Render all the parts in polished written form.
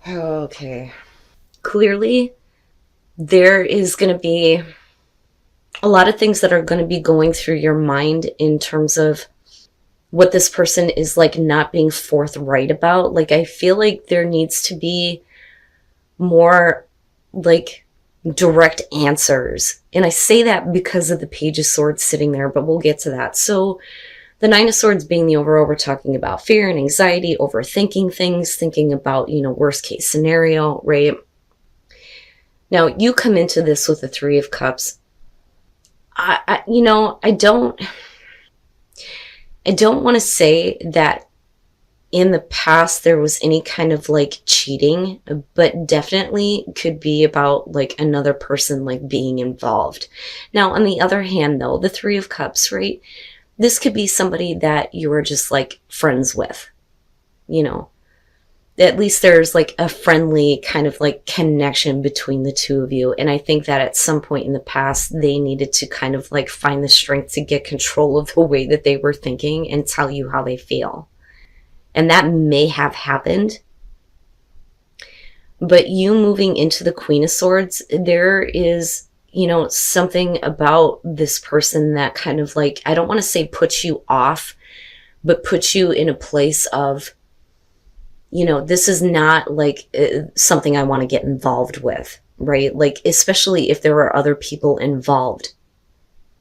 Okay. Clearly, there is going to be a lot of things that are going to be going through your mind in terms of what this person is like not being forthright about. Like, I feel like there needs to be more like direct answers. And I say that because of the Page of Swords sitting there, but we'll get to that. So, the Nine of Swords being the overall, we're talking about fear and anxiety, overthinking things, thinking about, worst case scenario, right? Now, you come into this with the Three of Cups. I don't want to say that in the past there was any kind of like cheating, but definitely could be about like another person like being involved. Now, on the other hand, though, the Three of Cups, right? This could be somebody that you are just like friends with, you know. At least there's like a friendly kind of like connection between the two of you. And I think that at some point in the past, they needed to kind of like find the strength to get control of the way that they were thinking and tell you how they feel. And that may have happened. But you moving into the Queen of Swords, there is, something about this person that kind of like, I don't want to say puts you off, but puts you in a place of, this is not like something I want to get involved with, right? Like, especially if there are other people involved.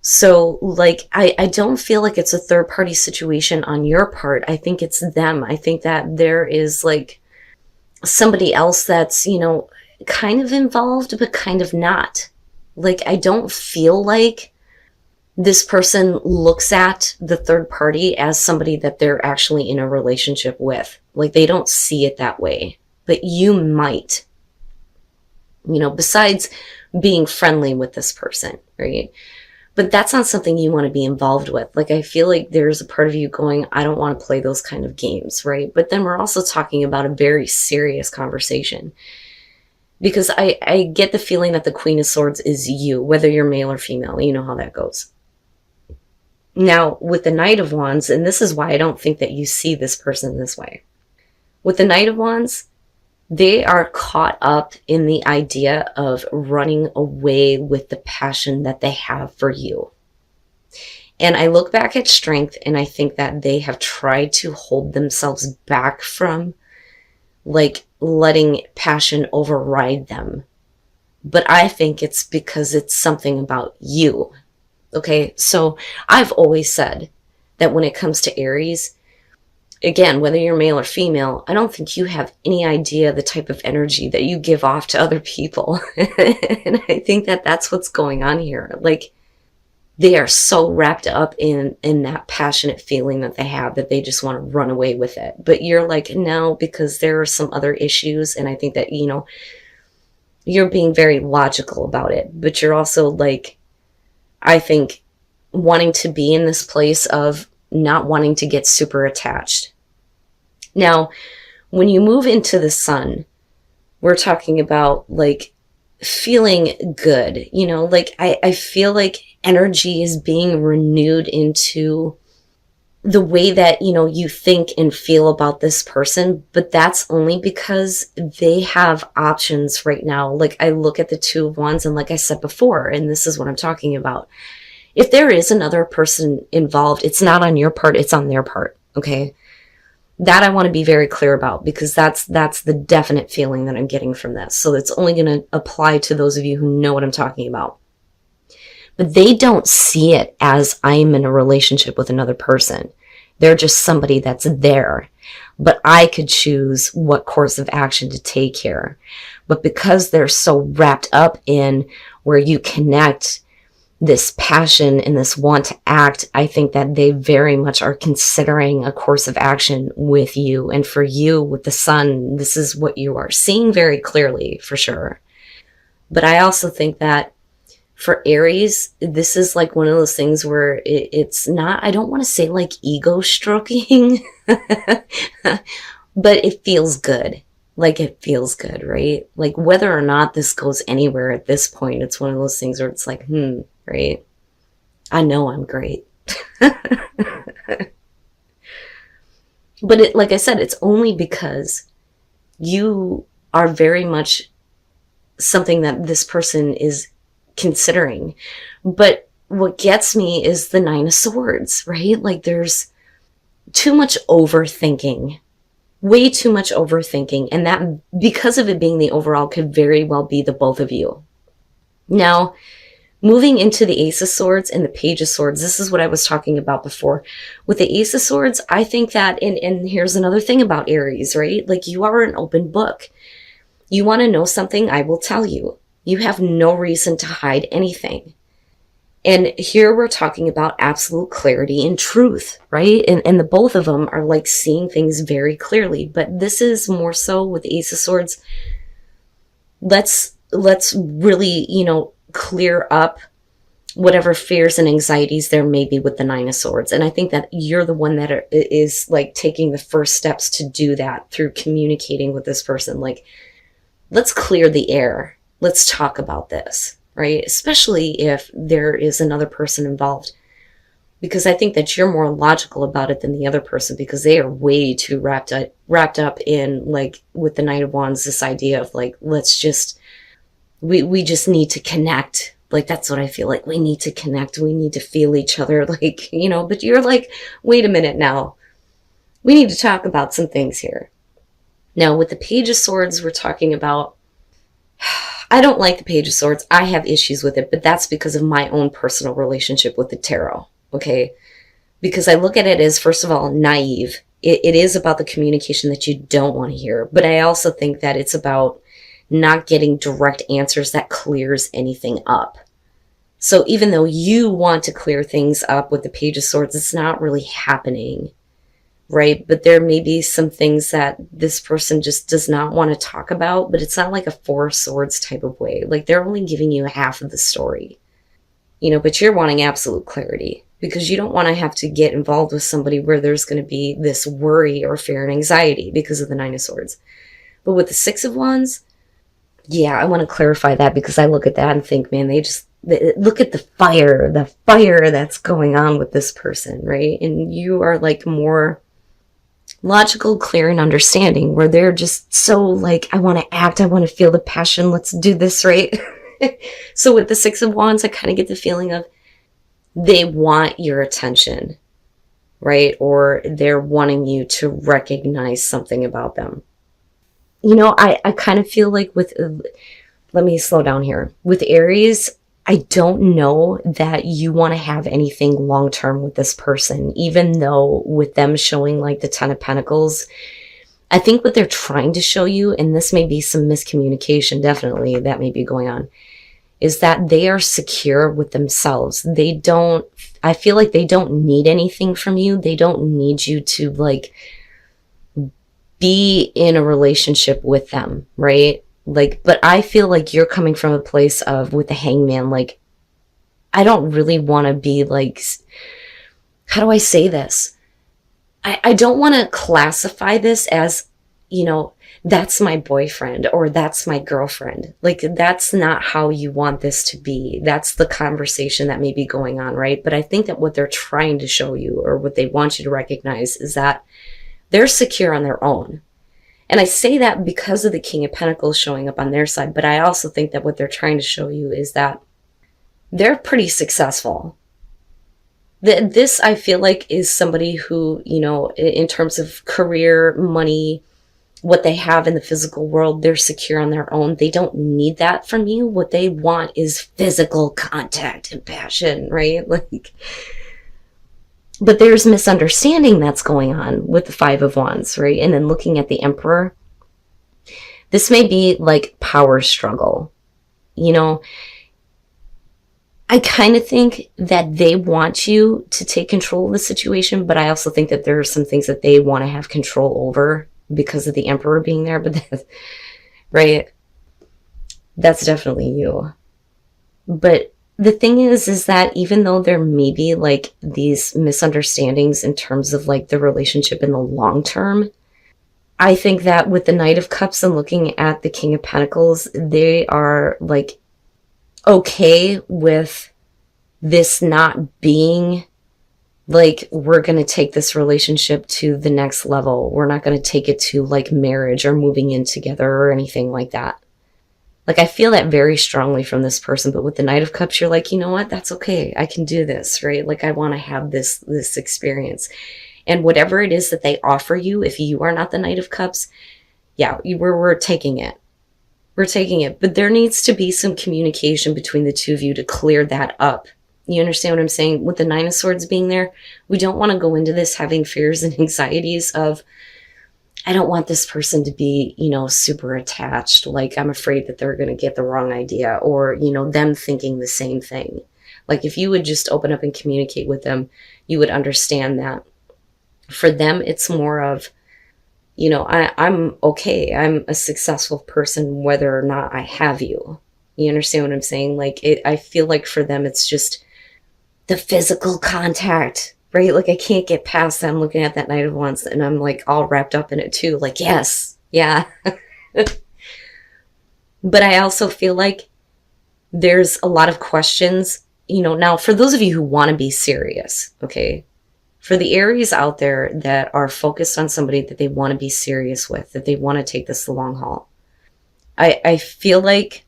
So, like, I don't feel like it's a third party situation on your part. I think it's them. I think that there is like somebody else that's, kind of involved, but kind of not. Like, I don't feel like this person looks at the third party as somebody that they're actually in a relationship with. Like, they don't see it that way. But you might, besides being friendly with this person, right? But that's not something you want to be involved with. Like, I feel like there's a part of you going, I don't want to play those kind of games, right? But then we're also talking about a very serious conversation. Because I get the feeling that the Queen of Swords is you, whether you're male or female. You know how that goes. Now, with the Knight of Wands, and this is why I don't think that you see this person this way. With the Knight of Wands, they are caught up in the idea of running away with the passion that they have for you. And I look back at Strength and I think that they have tried to hold themselves back from like letting passion override them. But I think it's because it's something about you. Okay, so I've always said that when it comes to Aries, again, whether you're male or female, I don't think you have any idea the type of energy that you give off to other people. And I think that that's what's going on here. Like, they are so wrapped up in that passionate feeling that they have that they just want to run away with it. But you're like, no, because there are some other issues. And I think that, you're being very logical about it. But you're also like, I think, wanting to be in this place of not wanting to get super attached. Now, when you move into the Sun, we're talking about like feeling good. Like I feel like energy is being renewed into the way that, you think and feel about this person, but that's only because they have options right now. Like, I look at the Two of Wands, and like I said before, and this is what I'm talking about. If there is another person involved, it's not on your part, it's on their part. Okay. That I want to be very clear about, because that's the definite feeling that I'm getting from this. So it's only going to apply to those of you who know what I'm talking about. But they don't see it as I'm in a relationship with another person. They're just somebody that's there. But I could choose what course of action to take here. But because they're so wrapped up in where you connect this passion and this want to act, I think that they very much are considering a course of action with you. And for you, with the Sun, this is what you are seeing very clearly, for sure. But I also think that for Aries, this is like one of those things where it's not, I don't want to say like ego stroking, but it feels good. Like, it feels good, right? Like, whether or not this goes anywhere at this point, it's one of those things where it's like, right? I know I'm great. But like I said, it's only because you are very much something that this person is considering. But what gets me is the Nine of Swords, right? Like there's too much overthinking, way too much overthinking. And that, because of it being the overall, could very well be the both of you. Now, moving into the Ace of Swords and the Page of Swords, this is what I was talking about before. With the Ace of Swords, I think that, and here's another thing about Aries, right? Like you are an open book. You want to know something, I will tell you. You have no reason to hide anything. And here we're talking about absolute clarity and truth, right? And the both of them are like seeing things very clearly. But this is more so with Ace of Swords. Let's really, clear up whatever fears and anxieties there may be with the Nine of Swords. And I think that you're the one that is like taking the first steps to do that through communicating with this person. Like, let's clear the air. Let's talk about this, right? Especially if there is another person involved. Because I think that you're more logical about it than the other person, because they are way too wrapped up in, like, with the Knight of Wands, this idea of like, let's just, we just need to connect. Like, that's what I feel like. We need to connect. We need to feel each other. Like, but you're like, wait a minute now. We need to talk about some things here. Now, with the Page of Swords, we're talking about, I don't like the Page of Swords. I have issues with it, but that's because of my own personal relationship with the tarot, okay? Because I look at it as, first of all, naive. It is about the communication that you don't want to hear, but I also think that it's about not getting direct answers that clears anything up. So even though you want to clear things up with the Page of Swords, it's not really happening, right? But there may be some things that this person just does not want to talk about, but it's not like a Four of Swords type of way. Like, they're only giving you half of the story, but you're wanting absolute clarity because you don't want to have to get involved with somebody where there's going to be this worry or fear and anxiety because of the Nine of Swords. But with the Six of Wands, yeah, I want to clarify that, because I look at that and think, man, look at the fire that's going on with this person, right? And you are like more logical, clear, and understanding, where they're just so like, I want to act, I want to feel the passion, let's do this, right? So with the Six of Wands, I kind of get the feeling of they want your attention, right? Or they're wanting you to recognize something about them. I kind of feel like let me slow down here. With Aries, I don't know that you want to have anything long-term with this person, even though with them showing like the Ten of Pentacles, I think what they're trying to show you, and this may be some miscommunication, definitely, that may be going on, is that they are secure with themselves. I feel like they don't need anything from you. They don't need you to like be in a relationship with them, right? Like, but I feel like you're coming from a place of, with the Hangman, like, I don't really want to be like, how do I say this? I don't want to classify this as, that's my boyfriend or that's my girlfriend. Like, that's not how you want this to be. That's the conversation that may be going on, right? But I think that what they're trying to show you, or what they want you to recognize, is that they're secure on their own. And I say that because of the King of Pentacles showing up on their side, but I also think that what they're trying to show you is that they're pretty successful. This, I feel like, is somebody who, in terms of career, money, what they have in the physical world, they're secure on their own. They don't need that from you. What they want is physical contact and passion, right? Like, but there's misunderstanding that's going on with the Five of Wands, right? And then looking at the Emperor, this may be like power struggle. I kind of think that they want you to take control of the situation, but I also think that there are some things that they want to have control over because of the Emperor being there. But right, that's definitely you. But the thing is that even though there may be like these misunderstandings in terms of like the relationship in the long term, I think that with the Knight of Cups and looking at the King of Pentacles, they are like okay with this not being Like, we're going to take this relationship to the next level. We're not going to take it to like marriage or moving in together or anything like that. Like, I feel that very strongly from this person, but with the Knight of Cups, you're like, you know what? That's okay. I can do this, right? Like, I want to have this experience. And whatever it is that they offer you, if you are not the Knight of Cups, yeah, we're taking it. We're taking it. But there needs to be some communication between the two of you to clear that up. You understand what I'm saying? With the Nine of Swords being there, we don't want to go into this having fears and anxieties of, I don't want this person to be, super attached. Like, I'm afraid that they're going to get the wrong idea, or, them thinking the same thing. Like, if you would just open up and communicate with them, you would understand that. For them, it's more of, I'm okay. I'm a successful person, whether or not I have you. You understand what I'm saying? Like, I feel like for them, it's just the physical contact, right? Like, I can't get past them looking at that Knight of Wands, and I'm like all wrapped up in it too. Like, yes, yeah. But I also feel like there's a lot of questions, now for those of you who want to be serious, okay? For the Aries out there that are focused on somebody that they want to be serious with, that they want to take this the long haul, I feel like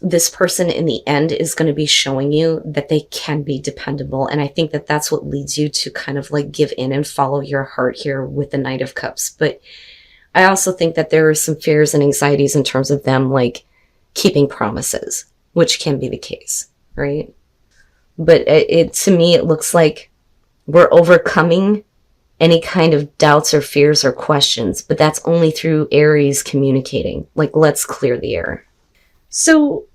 this person in the end is going to be showing you that they can be dependable. And I think that that's what leads you to kind of like give in and follow your heart here with the Knight of Cups. But I also think that there are some fears and anxieties in terms of them like keeping promises, which can be the case, right? But to me, it looks like we're overcoming any kind of doubts or fears or questions, but that's only through Aries communicating. Like, let's clear the air. So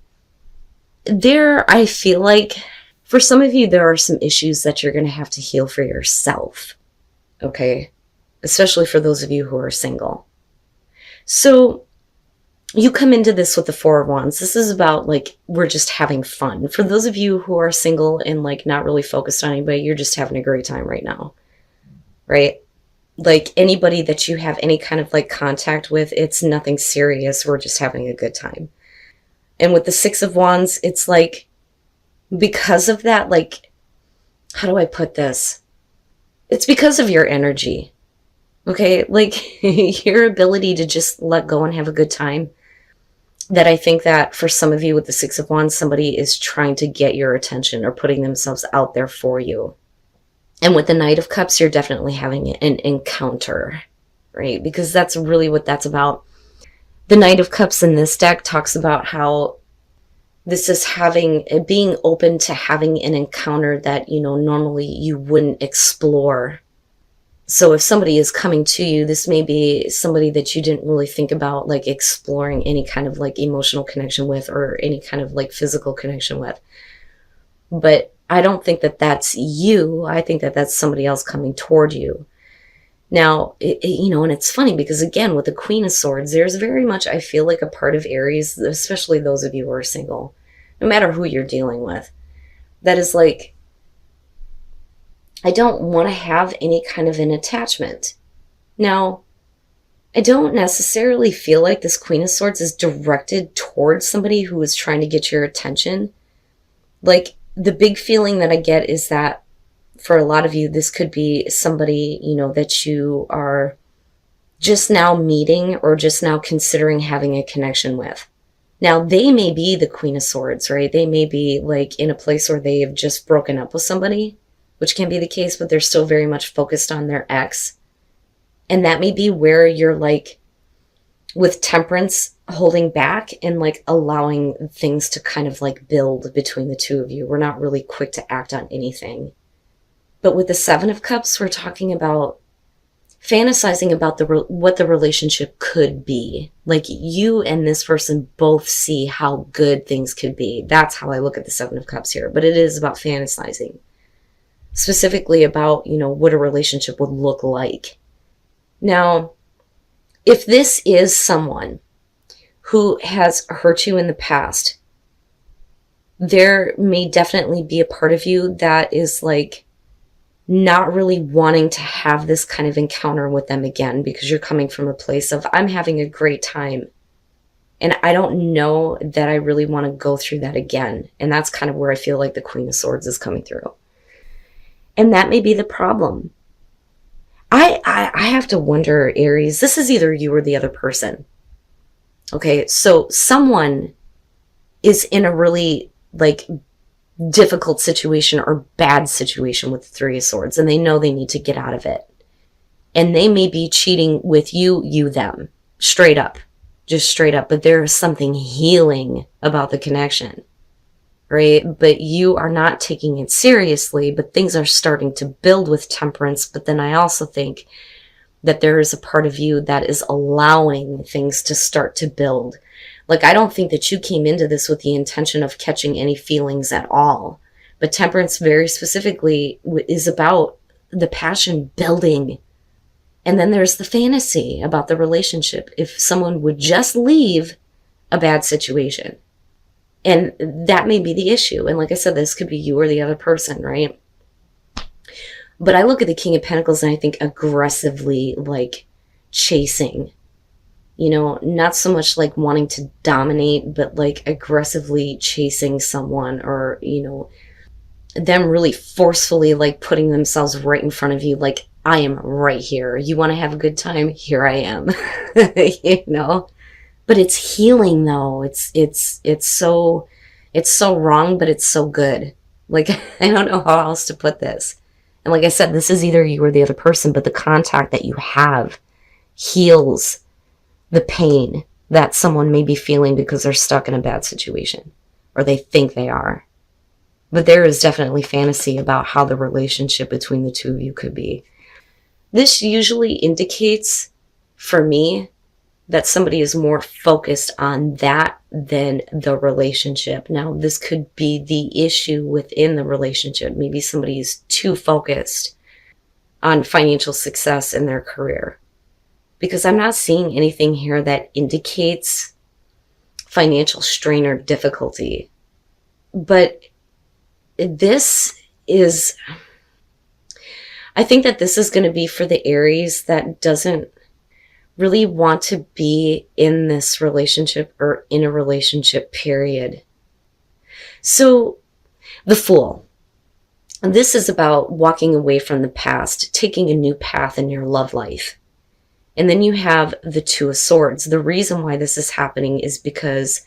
I feel like for some of you, there are some issues that you're going to have to heal for yourself. Okay. Especially for those of you who are single. So you come into this with the Four of Wands. This is about like, we're just having fun. For those of you who are single and like not really focused on anybody, you're just having a great time right now. Right? Like, anybody that you have any kind of like contact with, it's nothing serious. We're just having a good time. And with the Six of Wands, it's like, because of that, like, how do I put this? It's because of your energy. Okay? Like, your ability to just let go and have a good time. That I think that for some of you with the Six of Wands, somebody is trying to get your attention or putting themselves out there for you. And with the Knight of Cups, you're definitely having an encounter, right? Because that's really what that's about. The Knight of Cups in this deck talks about how this is being open to having an encounter that, normally you wouldn't explore. So if somebody is coming to you, this may be somebody that you didn't really think about, like, exploring any kind of like emotional connection with or any kind of like physical connection with. But I don't think that that's you. I think that that's somebody else coming toward you. Now, and it's funny because, again, with the Queen of Swords, there's very much, I feel like, a part of Aries, especially those of you who are single, no matter who you're dealing with, that is like, I don't want to have any kind of an attachment. Now, I don't necessarily feel like this Queen of Swords is directed towards somebody who is trying to get your attention. Like, the big feeling that I get is that for a lot of you, this could be somebody, that you are just now meeting or just now considering having a connection with. Now, they may be the Queen of Swords, right? They may be like in a place where they have just broken up with somebody, which can be the case, but they're still very much focused on their ex. And that may be where you're like, with Temperance, holding back and like allowing things to kind of like build between the two of you. We're not really quick to act on anything. But with the Seven of Cups, we're talking about fantasizing about what the relationship could be. Like, you and this person both see how good things could be. That's how I look at the Seven of Cups here. But it is about fantasizing. Specifically about, what a relationship would look like. Now, if this is someone who has hurt you in the past, there may definitely be a part of you that is like not really wanting to have this kind of encounter with them again, because you're coming from a place of, I'm having a great time and I don't know that I really want to go through that again. And that's kind of where I feel like the Queen of Swords is coming through. And that may be the problem. I have to wonder, Aries, this is either you or the other person. Okay, so someone is in a really like difficult situation or bad situation with the Three of Swords, and they know they need to get out of it. And they may be cheating with you, them. Straight up. Just straight up. But there is something healing about the connection. Right? But you are not taking it seriously, but things are starting to build with Temperance. But then I also think that there is a part of you that is allowing things to start to build. Like, I don't think that you came into this with the intention of catching any feelings at all. But Temperance very specifically is about the passion building. And then there's the fantasy about the relationship. If someone would just leave a bad situation. And that may be the issue. And like I said, this could be you or the other person, right? But I look at the King of Pentacles and I think aggressively like chasing. You know, not so much like wanting to dominate, but like aggressively chasing someone, or, you know, them really forcefully like putting themselves right in front of you. Like, I am right here. You want to have a good time? Here I am. You know? But it's healing though. It's so wrong, but it's so good. Like, I don't know how else to put this. And like I said, this is either you or the other person, but the contact that you have heals the pain that someone may be feeling because they're stuck in a bad situation, or they think they are. But there is definitely fantasy about how the relationship between the two of you could be. This usually indicates, for me, that somebody is more focused on that than the relationship. Now, this could be the issue within the relationship. Maybe somebody is too focused on financial success in their career. Because I'm not seeing anything here that indicates financial strain or difficulty. But this is, I think that this is going to be for the Aries that doesn't really want to be in this relationship or in a relationship, period. So, the Fool. This is about walking away from the past, taking a new path in your love life. And then you have the Two of Swords. The reason why this is happening is because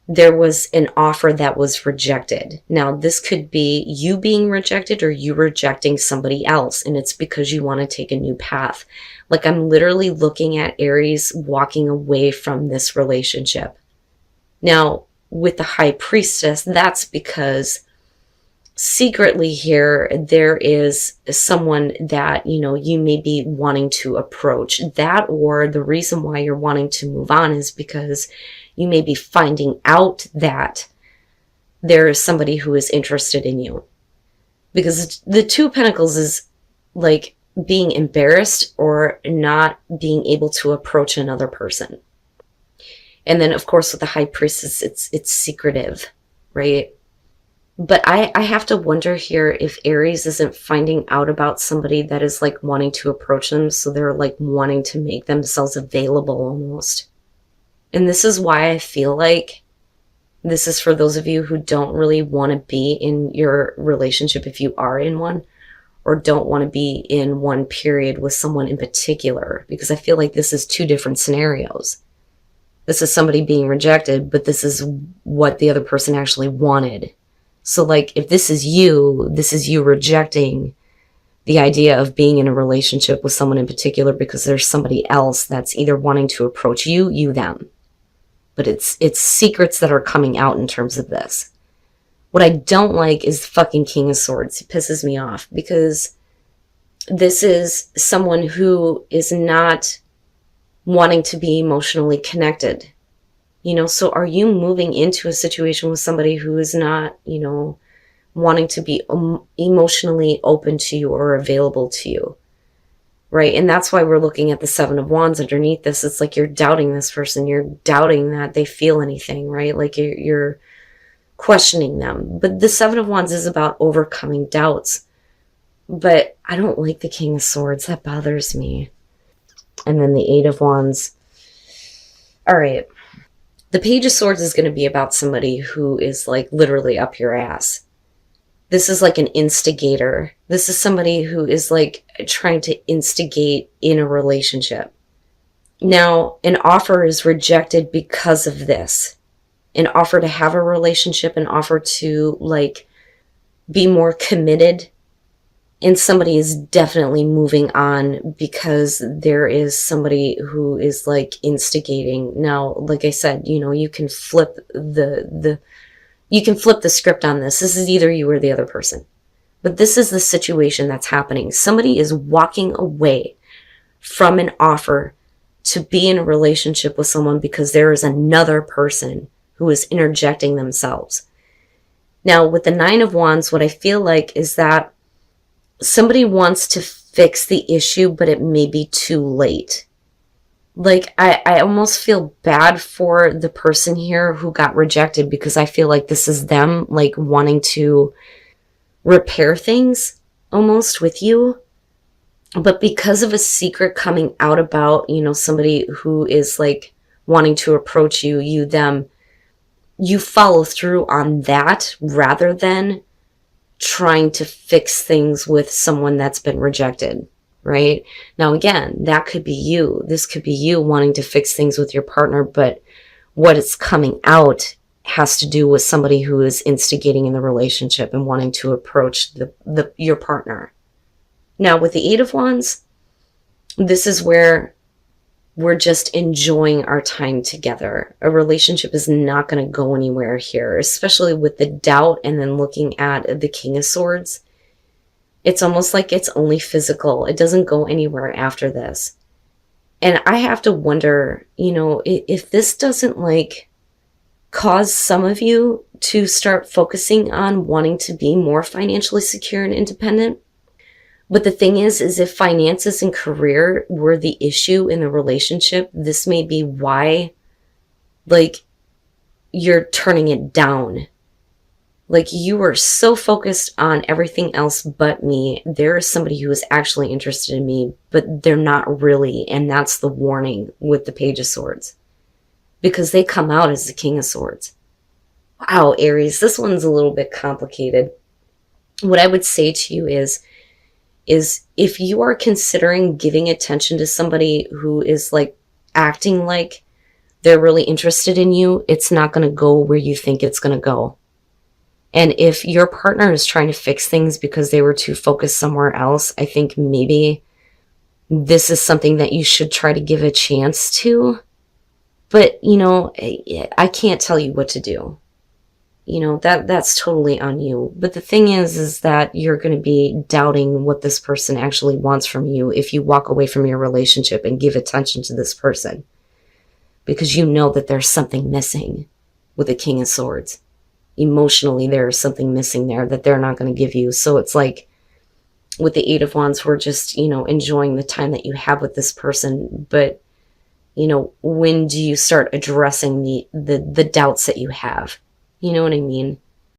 there was an offer that was rejected. Now, this could be you being rejected or you rejecting somebody else, and it's because you want to take a new path. Like, I'm literally looking at Aries walking away from this relationship. Now, with the High Priestess, that's because secretly here, there is someone that, you know, you may be wanting to approach. That, or the reason why you're wanting to move on is because you may be finding out that there is somebody who is interested in you. Because the Two of Pentacles is like being embarrassed or not being able to approach another person. And then, of course, with the High Priestess, it's secretive, right? But I have to wonder here if Aries isn't finding out about somebody that is like wanting to approach them. So they're like wanting to make themselves available almost. And this is why I feel like this is for those of you who don't really want to be in your relationship if you are in one, or don't want to be in one period with someone in particular, because I feel like this is two different scenarios. This is somebody being rejected, but this is what the other person actually wanted. So like, if this is you rejecting the idea of being in a relationship with someone in particular because there's somebody else that's either wanting to approach you, them. But it's secrets that are coming out in terms of this. What I don't like is the fucking King of Swords. It pisses me off because this is someone who is not wanting to be emotionally connected. You know, so are you moving into a situation with somebody who is not, you know, wanting to be emotionally open to you or available to you? Right? And that's why we're looking at the Seven of Wands underneath this. It's like you're doubting this person. You're doubting that they feel anything, right? Like you're questioning them. But the Seven of Wands is about overcoming doubts. But I don't like the King of Swords. That bothers me. And then the Eight of Wands. All right. The Page of Swords is going to be about somebody who is like literally up your ass. This is like an instigator. This is somebody who is like trying to instigate in a relationship. Now, an offer is rejected because of this. An offer to have a relationship, an offer to like be more committed, and somebody is definitely moving on because there is somebody who is like instigating. Now, like I said, you can flip you can flip the script on this. This is either you or the other person. But this is the situation that's happening. Somebody is walking away from an offer to be in a relationship with someone because there is another person who is interjecting themselves. Now, with the Nine of Wands, what I feel like is that somebody wants to fix the issue, but it may be too late. Like, I almost feel bad for the person here who got rejected, because I feel like this is them, like, wanting to repair things almost with you. But because of a secret coming out about, somebody who is like wanting to approach you, them, you follow through on that rather than trying to fix things with someone that's been rejected, right? Now, again, that could be you. This could be you wanting to fix things with your partner, but what is coming out has to do with somebody who is instigating in the relationship and wanting to approach your partner. Now, with the Eight of Wands, this is where we're just enjoying our time together. A relationship is not going to go anywhere here, especially with the doubt and then looking at the King of Swords. It's almost like it's only physical. It doesn't go anywhere after this. And I have to wonder, if this doesn't like cause some of you to start focusing on wanting to be more financially secure and independent. But the thing is if finances and career were the issue in the relationship, this may be why, like, you're turning it down. Like, you are so focused on everything else but me. There is somebody who is actually interested in me, but they're not really. And that's the warning with the Page of Swords, because they come out as the King of Swords. Wow, Aries, this one's a little bit complicated. What I would say to you is if you are considering giving attention to somebody who is like acting like they're really interested in you, it's not going to go where you think it's going to go. And if your partner is trying to fix things because they were too focused somewhere else, I think maybe this is something that you should try to give a chance to. But, I can't tell you what to do. That's totally on you. But the thing is that you're going to be doubting what this person actually wants from you if you walk away from your relationship and give attention to this person. Because you know that there's something missing with the King of Swords. Emotionally, there's something missing there that they're not going to give you. So it's like with the Eight of Wands, we're just, enjoying the time that you have with this person. But, when do you start addressing the doubts that you have? You know what I mean?